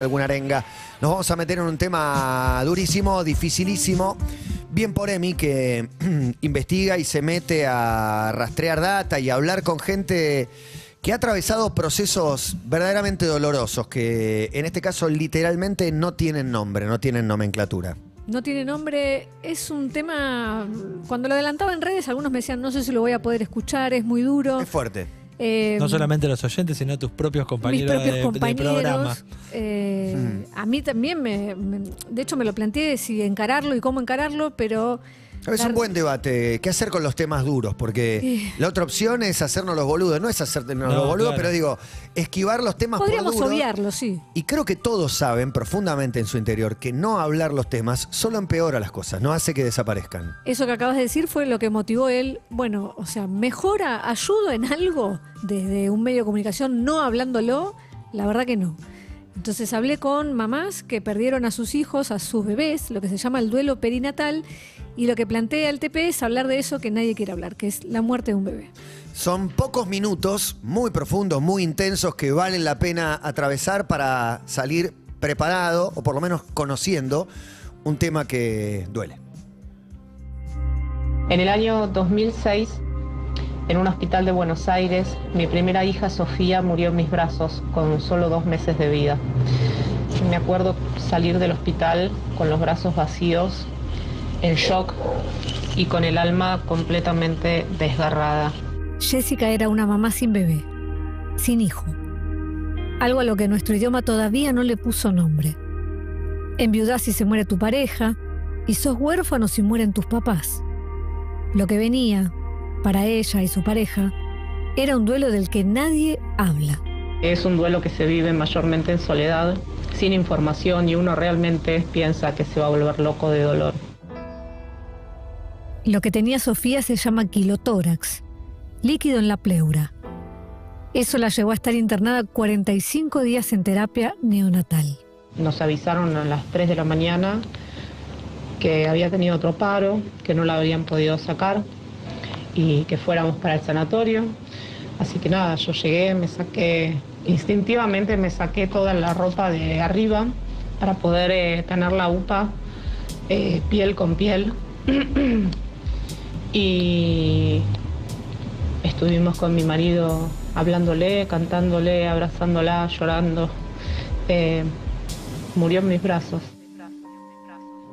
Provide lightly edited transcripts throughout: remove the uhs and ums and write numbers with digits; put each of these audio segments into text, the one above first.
Alguna arenga. Nos vamos a meter en un tema durísimo, dificilísimo. Bien por Emi, que investiga y se mete a rastrear data y a hablar con gente que ha atravesado procesos verdaderamente dolorosos, que en este caso literalmente no tienen nombre, no tienen nomenclatura. No tiene nombre, es un tema, cuando lo adelantaba en redes algunos me decían, no sé si lo voy a poder escuchar, es muy duro. Es fuerte. No solamente los oyentes, sino tus propios compañeros, mis propios de compañeros. programa. A mí también, de hecho me lo planteé si encararlo y cómo encararlo, pero... Es un buen debate. ¿Qué hacer con los temas duros? Porque la otra opción es hacernos los boludos. No es hacernos los boludos, claro. pero digo, esquivar los temas por podríamos duros. obviarlo, sí. Y creo que todos saben profundamente en su interior que no hablar los temas solo empeora las cosas, no hace que desaparezcan. Eso que acabas de decir fue lo que motivó él. Bueno, o sea, mejora, ayudo en algo desde un medio de comunicación no hablándolo, la verdad que no. Entonces hablé con mamás que perdieron a sus hijos, a sus bebés, lo que se llama el duelo perinatal, y lo que plantea el TP es hablar de eso que nadie quiere hablar, que es la muerte de un bebé. Son pocos minutos muy profundos, muy intensos, que valen la pena atravesar para salir preparado, o por lo menos conociendo, un tema que duele. En el año 2006, en un hospital de Buenos Aires, mi primera hija Sofía murió en mis brazos con solo 2 meses de vida. Me acuerdo salir del hospital con los brazos vacíos, en shock y con el alma completamente desgarrada. Jessica era una mamá sin bebé, sin hijo. Algo a lo que nuestro idioma todavía no le puso nombre. Enviudás si se muere tu pareja y sos huérfano si mueren tus papás. Lo que venía, para ella y su pareja, era un duelo del que nadie habla. Es un duelo que se vive mayormente en soledad, sin información, y uno realmente piensa que se va a volver loco de dolor. Lo que tenía Sofía se llama quilotórax, líquido en la pleura. Eso la llevó a estar internada 45 días en terapia neonatal. Nos avisaron a las 3 de la mañana que había tenido otro paro, que no la habían podido sacar y que fuéramos para el sanatorio. Así que nada, yo llegué, instintivamente me saqué toda la ropa de arriba para poder tener la UPA piel con piel. Y estuvimos con mi marido hablándole, cantándole, abrazándola, llorando. Murió en mis brazos.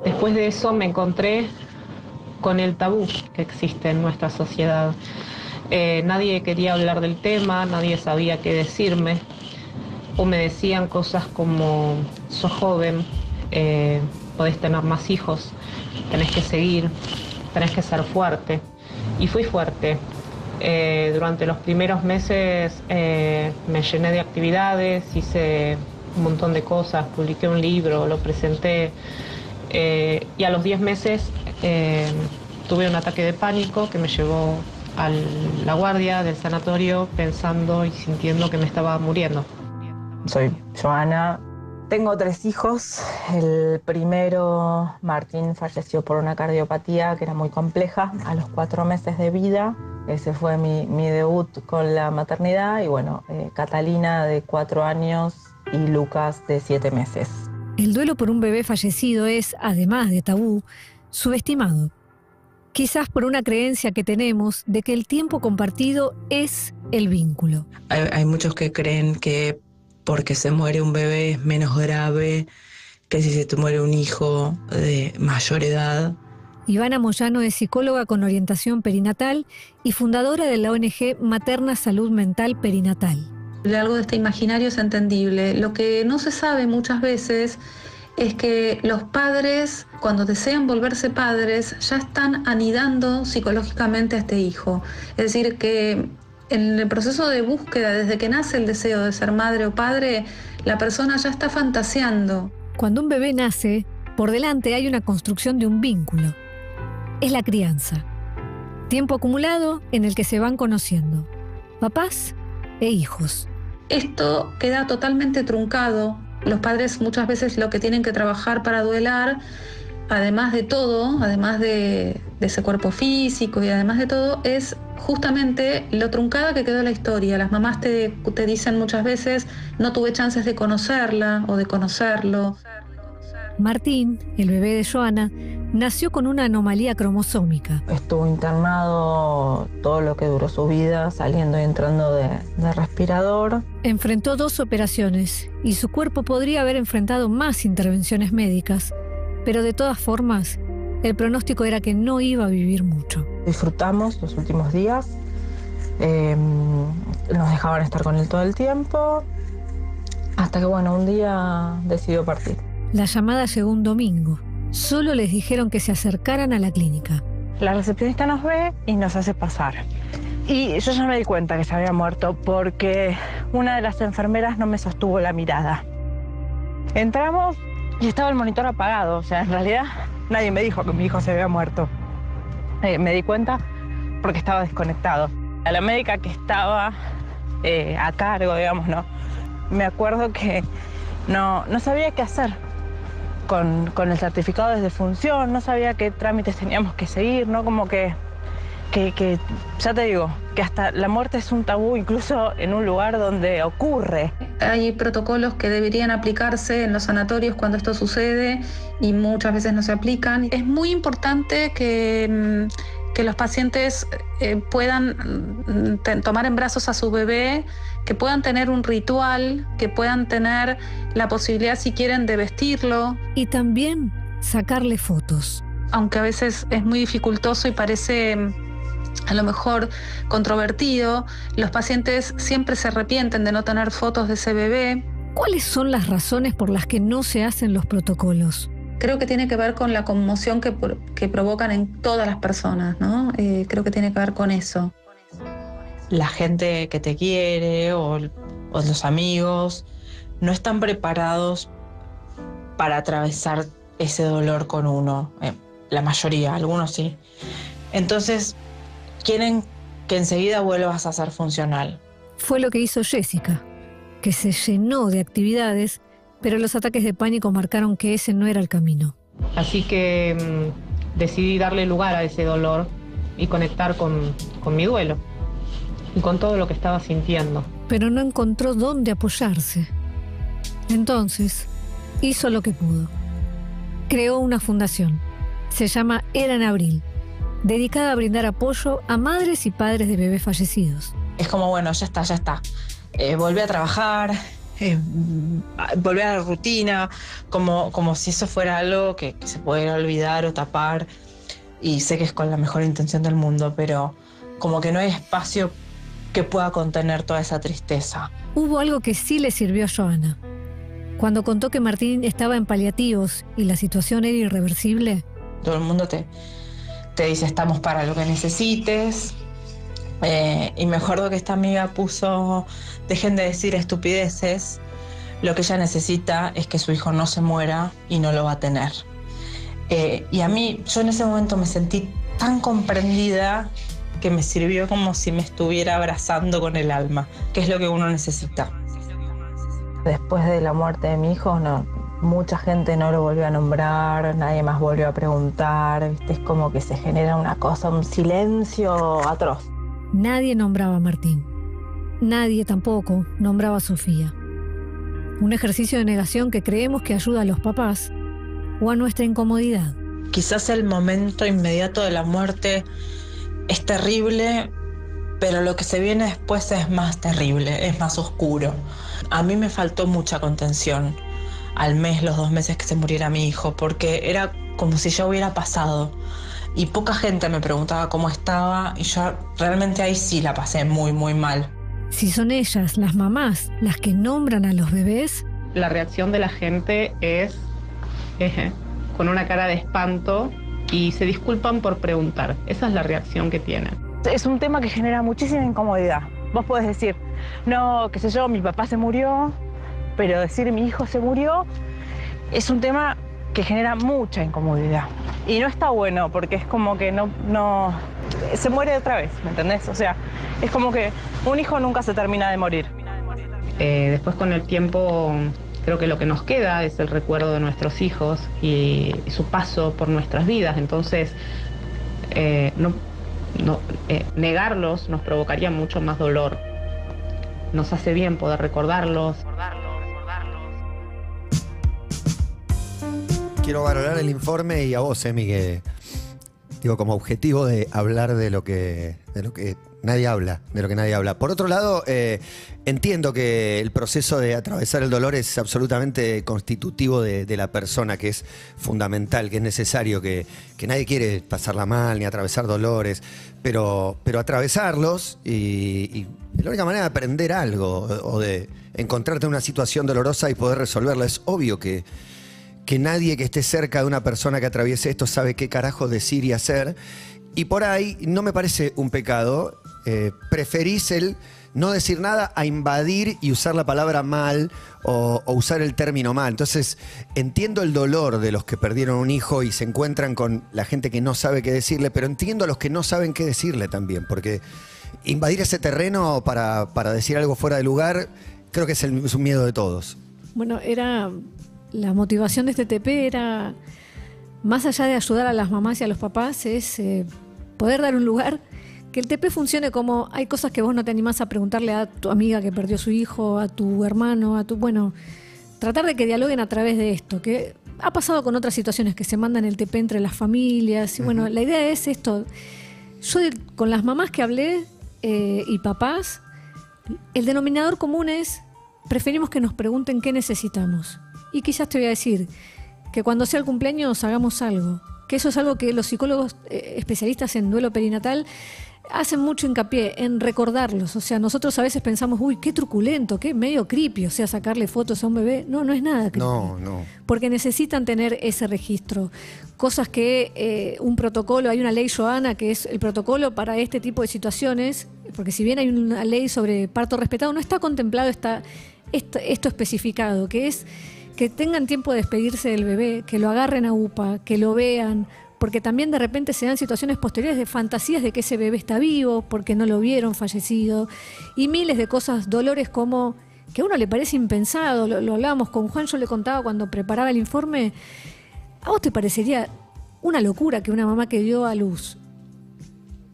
Después de eso me encontré con el tabú que existe en nuestra sociedad. Nadie quería hablar del tema, nadie sabía qué decirme. O me decían cosas como, sos joven, podés tener más hijos, tenés que seguir, tenés que ser fuerte. Y fui fuerte. Durante los primeros meses me llené de actividades, hice un montón de cosas, publiqué un libro, lo presenté. Y a los 10 meses tuve un ataque de pánico que me llevó a la guardia del sanatorio pensando y sintiendo que me estaba muriendo. Soy Joana. Tengo 3 hijos. El primero, Martín, falleció por una cardiopatía que era muy compleja a los 4 meses de vida. Ese fue mi debut con la maternidad. Y bueno, Catalina de 4 años y Lucas de 7 meses. El duelo por un bebé fallecido es, además de tabú, subestimado. Quizás por una creencia que tenemos de que el tiempo compartido es el vínculo. Hay muchos que creen que porque se muere un bebé es menos grave que si se te muere un hijo de mayor edad. Ivana Moyano es psicóloga con orientación perinatal y fundadora de la ONG Materna Salud Mental Perinatal. Algo de este imaginario es entendible. Lo que no se sabe muchas veces es que los padres, cuando desean volverse padres, ya están anidando psicológicamente a este hijo. Es decir, que en el proceso de búsqueda, desde que nace el deseo de ser madre o padre, la persona ya está fantaseando. Cuando un bebé nace, por delante hay una construcción de un vínculo. Es la crianza. Tiempo acumulado en el que se van conociendo. Papás e hijos. Esto queda totalmente truncado. Los padres muchas veces lo que tienen que trabajar para duelar además de todo, además de ese cuerpo físico y además de todo, es justamente lo truncada que quedó la historia. Las mamás te dicen muchas veces, no tuve chances de conocerla o de conocerlo. Martín, el bebé de Joana, nació con una anomalía cromosómica. Estuvo internado todo lo que duró su vida, saliendo y entrando de respirador. Enfrentó 2 operaciones y su cuerpo podría haber enfrentado más intervenciones médicas, pero de todas formas, el pronóstico era que no iba a vivir mucho. Disfrutamos los últimos días, nos dejaban estar con él todo el tiempo, hasta que un día decidió partir. La llamada llegó un domingo. Solo les dijeron que se acercaran a la clínica. La recepcionista nos ve y nos hace pasar. Y yo ya me di cuenta que se había muerto porque una de las enfermeras no me sostuvo la mirada. Entramos y estaba el monitor apagado. O sea, en realidad nadie me dijo que mi hijo se había muerto. Me di cuenta porque estaba desconectado. A la médica que estaba a cargo, digamos, ¿no? Me acuerdo que no sabía qué hacer con el certificado de defunción, no sabía qué trámites teníamos que seguir, ¿no? Como que ya te digo, que hasta la muerte es un tabú, incluso en un lugar donde ocurre. Hay protocolos que deberían aplicarse en los sanatorios cuando esto sucede y muchas veces no se aplican. Es muy importante que los pacientes puedan tomar en brazos a su bebé, que puedan tener un ritual, que puedan tener la posibilidad, si quieren, de vestirlo. Y también sacarle fotos. Aunque a veces es muy dificultoso y parece a lo mejor controvertido, los pacientes siempre se arrepienten de no tener fotos de ese bebé. ¿Cuáles son las razones por las que no se hacen los protocolos? Creo que tiene que ver con la conmoción que provocan en todas las personas, ¿no? Creo que tiene que ver con eso. La gente que te quiere o los amigos no están preparados para atravesar ese dolor con uno. La mayoría, algunos sí. Entonces, quieren que enseguida vuelvas a ser funcional. Fue lo que hizo Jessica, que se llenó de actividades, pero los ataques de pánico marcaron que ese no era el camino. Así que decidí darle lugar a ese dolor y conectar con mi duelo y con todo lo que estaba sintiendo. Pero no encontró dónde apoyarse. Entonces, hizo lo que pudo. Creó una fundación. Se llama Era en Abril, dedicada a brindar apoyo a madres y padres de bebés fallecidos. Es como, ya está. Volví a trabajar, volví a la rutina, como si eso fuera algo que se pudiera olvidar o tapar. Y sé que es con la mejor intención del mundo, pero como que no hay espacio que pueda contener toda esa tristeza. Hubo algo que sí le sirvió a Joana. Cuando contó que Martín estaba en paliativos y la situación era irreversible. Todo el mundo te dice, estamos para lo que necesites. Y me acuerdo que esta amiga puso, dejen de decir estupideces, lo que ella necesita es que su hijo no se muera y no lo va a tener. Y a mí, yo en ese momento me sentí tan comprendida que me sirvió como si me estuviera abrazando con el alma, que es lo que uno necesita. Después de la muerte de mi hijo, mucha gente no lo volvió a nombrar, nadie más volvió a preguntar, ¿viste? Es como que se genera una cosa, un silencio atroz. Nadie nombraba a Martín. Nadie tampoco nombraba a Sofía. Un ejercicio de negación que creemos que ayuda a los papás o a nuestra incomodidad. Quizás el momento inmediato de la muerte es terrible, pero lo que se viene después es más terrible, es más oscuro. A mí me faltó mucha contención al mes, los 2 meses que se muriera mi hijo, porque era como si ya hubiera pasado. Y poca gente me preguntaba cómo estaba, y yo realmente ahí sí la pasé muy, muy mal. Si son ellas, las mamás, las que nombran a los bebés... La reacción de la gente es con una cara de espanto y se disculpan por preguntar. Esa es la reacción que tienen. Es un tema que genera muchísima incomodidad. Vos podés decir, no, qué sé yo, mi papá se murió, pero decir mi hijo se murió es un tema que genera mucha incomodidad. Y no está bueno, porque es como que no se muere otra vez, ¿me entendés? O sea, es como que un hijo nunca se termina de morir. Después con el tiempo Creo que lo que nos queda es el recuerdo de nuestros hijos y su paso por nuestras vidas. Entonces, negarlos nos provocaría mucho más dolor. Nos hace bien poder recordarlos. Quiero valorar el informe y a vos, Emi, que digo, como objetivo de hablar de lo que nadie habla, de lo que nadie habla. Por otro lado, entiendo que el proceso de atravesar el dolor es absolutamente constitutivo de la persona, que es fundamental, que es necesario, que nadie quiere pasarla mal ni atravesar dolores, pero atravesarlos y la única manera de aprender algo o de encontrarte en una situación dolorosa y poder resolverla. Es obvio que nadie que esté cerca de una persona que atraviese esto sabe qué carajo decir y hacer. Y por ahí no me parece un pecado. Preferís el no decir nada a invadir y usar la palabra mal o usar el término mal. Entonces, entiendo el dolor de los que perdieron un hijo y se encuentran con la gente que no sabe qué decirle, pero entiendo a los que no saben qué decirle también, porque invadir ese terreno para decir algo fuera de lugar, creo que es un miedo de todos. Bueno, la motivación de este TP era, más allá de ayudar a las mamás y a los papás, es poder dar un lugar, que el TP funcione como, hay cosas que vos no te animás a preguntarle a tu amiga que perdió su hijo, a tu hermano, bueno, tratar de que dialoguen a través de esto, que ha pasado con otras situaciones que se mandan el TP entre las familias, y bueno, la idea es esto. Yo con las mamás que hablé y papás, el denominador común es, preferimos que nos pregunten qué necesitamos. Y quizás te voy a decir que cuando sea el cumpleaños hagamos algo. Que eso es algo que los psicólogos especialistas en duelo perinatal hacen mucho hincapié en recordarlos. O sea, nosotros a veces pensamos, uy, qué truculento, qué medio creepy, o sea, sacarle fotos a un bebé. No, no es nada creepy. No. Porque necesitan tener ese registro. Cosas que un protocolo, hay una ley Joana que es el protocolo para este tipo de situaciones, porque si bien hay una ley sobre parto respetado, no está contemplado esto especificado, que es que tengan tiempo de despedirse del bebé, que lo agarren a UPA, que lo vean, porque también de repente se dan situaciones posteriores de fantasías de que ese bebé está vivo, porque no lo vieron fallecido, y miles de cosas, dolores como que a uno le parece impensado. Lo hablábamos con Juan, yo le contaba cuando preparaba el informe, ¿a vos te parecería una locura que una mamá que dio a luz,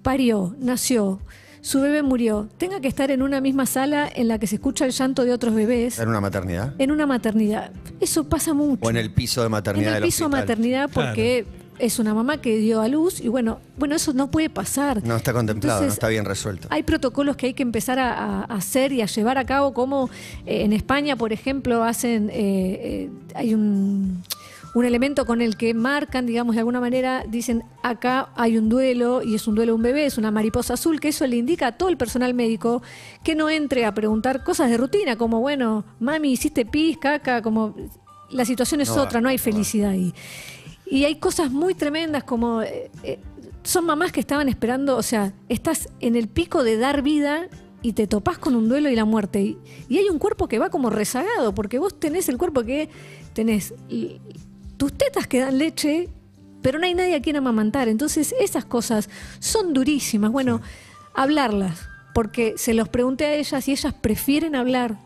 parió, nació, su bebé murió, tenga que estar en una misma sala en la que se escucha el llanto de otros bebés? ¿En una maternidad? En una maternidad. Eso pasa mucho. O en el piso de maternidad del hospital. En el piso de maternidad, porque es una mamá que dio a luz y bueno, eso no puede pasar. No está contemplado, Entonces, no está bien resuelto. Hay protocolos que hay que empezar a hacer y a llevar a cabo, como en España, por ejemplo, hay un elemento con el que marcan, digamos, de alguna manera, dicen, acá hay un duelo, y es un duelo de un bebé, es una mariposa azul, que eso le indica a todo el personal médico que no entre a preguntar cosas de rutina, como, bueno, mami, hiciste pis, caca, como la situación es otra, no hay felicidad ahí. Y hay cosas muy tremendas como, son mamás que estaban esperando, o sea, estás en el pico de dar vida y te topás con un duelo y la muerte. Y hay un cuerpo que va como rezagado, porque vos tenés el cuerpo que tenés tus tetas que dan leche, pero no hay nadie a quien amamantar. Entonces esas cosas son durísimas. Bueno, hablarlas, porque se los pregunté a ellas y ellas prefieren hablar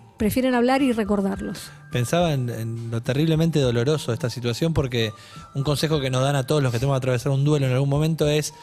y recordarlos. Pensaba en lo terriblemente doloroso de esta situación, porque un consejo que nos dan a todos los que tenemos que atravesar un duelo en algún momento es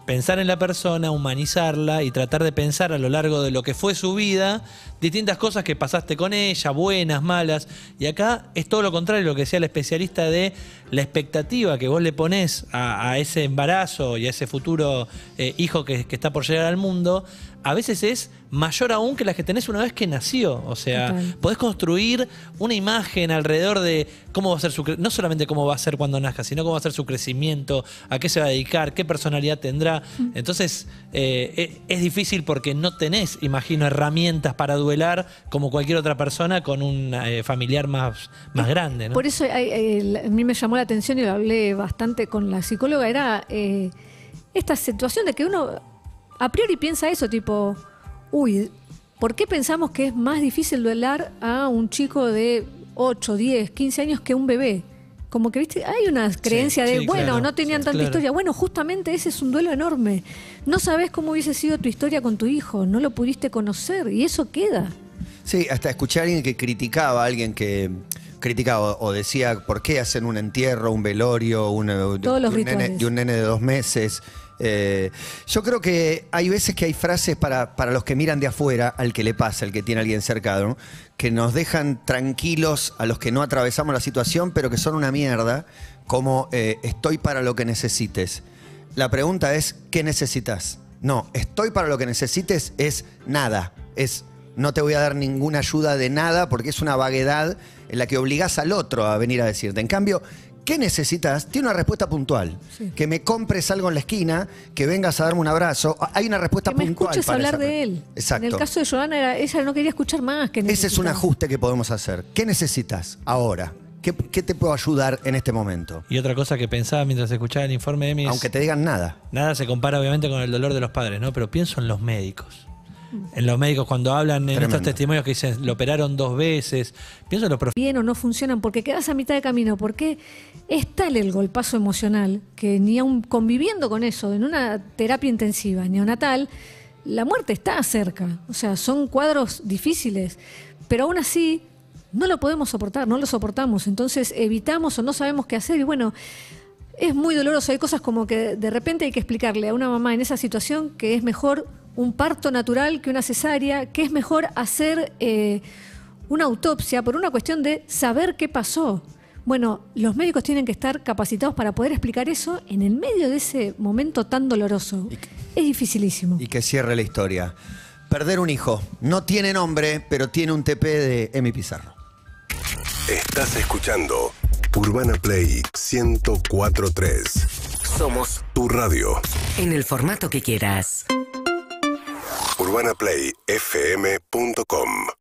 pensar en la persona, humanizarla y tratar de pensar a lo largo de lo que fue su vida, distintas cosas que pasaste con ella, buenas, malas. Y acá es todo lo contrario, lo que decía el especialista, de la expectativa que vos le ponés a ese embarazo y a ese futuro hijo que está por llegar al mundo, a veces es mayor aún que la que tenés una vez que nació. O sea, total, podés construir una imagen alrededor de cómo va a ser no solamente cómo va a ser cuando nazca, sino cómo va a ser su crecimiento, a qué se va a dedicar, qué personalidad tendrá. Entonces, es difícil porque no tenés, imagino, herramientas para duelar como cualquier otra persona con un familiar más grande, ¿no? Por eso a mí me llamó la atención, y lo hablé bastante con la psicóloga, era esta situación de que uno a priori piensa eso, tipo, uy, ¿por qué pensamos que es más difícil duelar a un chico de 8, 10, 15 años que un bebé? Como que, viste, hay una creencia de, bueno, claro, no tenían tanta historia. Bueno, justamente ese es un duelo enorme. No sabés cómo hubiese sido tu historia con tu hijo, no lo pudiste conocer, y eso queda. Sí, hasta escuché a alguien que criticaba a alguien que criticaba o decía, ¿por qué hacen un entierro, un velorio, Todos los rituales. de un nene de 2 meses? Yo creo que hay veces que hay frases para los que miran de afuera, al que le pasa, al que tiene a alguien cercano, que nos dejan tranquilos a los que no atravesamos la situación, pero que son una mierda, como estoy para lo que necesites. La pregunta es, ¿qué necesitas? No, estoy para lo que necesites es nada, no te voy a dar ninguna ayuda de nada porque es una vaguedad en la que obligás al otro a venir a decirte. En cambio, ¿qué necesitas? Tiene una respuesta puntual. Sí. Que me compres algo en la esquina, que vengas a darme un abrazo. Hay una respuesta puntual. Que me escuches hablar de él. Exacto. En el caso de Joana, ella no quería escuchar más. Ese es un ajuste que podemos hacer. ¿Qué necesitas ahora? ¿Qué te puedo ayudar en este momento? Y otra cosa que pensaba mientras escuchaba el informe de Emi, aunque te digan nada. Nada se compara obviamente con el dolor de los padres, ¿no? Pero pienso en los médicos. En los médicos cuando hablan en estos testimonios que dicen lo operaron 2 veces. Pienso en los profesionales. Bien o no funcionan porque quedas a mitad de camino, porque es tal el golpazo emocional que ni aun conviviendo con eso, en una terapia intensiva neonatal, la muerte está cerca. O sea, son cuadros difíciles, pero aún así no lo podemos soportar, no lo soportamos. Entonces evitamos o no sabemos qué hacer y bueno, es muy doloroso. Hay cosas como que de repente hay que explicarle a una mamá en esa situación que es mejor un parto natural que una cesárea, que es mejor hacer una autopsia por una cuestión de saber qué pasó. Bueno, los médicos tienen que estar capacitados para poder explicar eso en el medio de ese momento tan doloroso. Es dificilísimo. Y que cierre la historia. Perder un hijo. No tiene nombre, pero tiene un TP de Emi Pizarro. Estás escuchando Urbana Play 104.3. Somos tu radio. En el formato que quieras. UrbanaPlayFM.com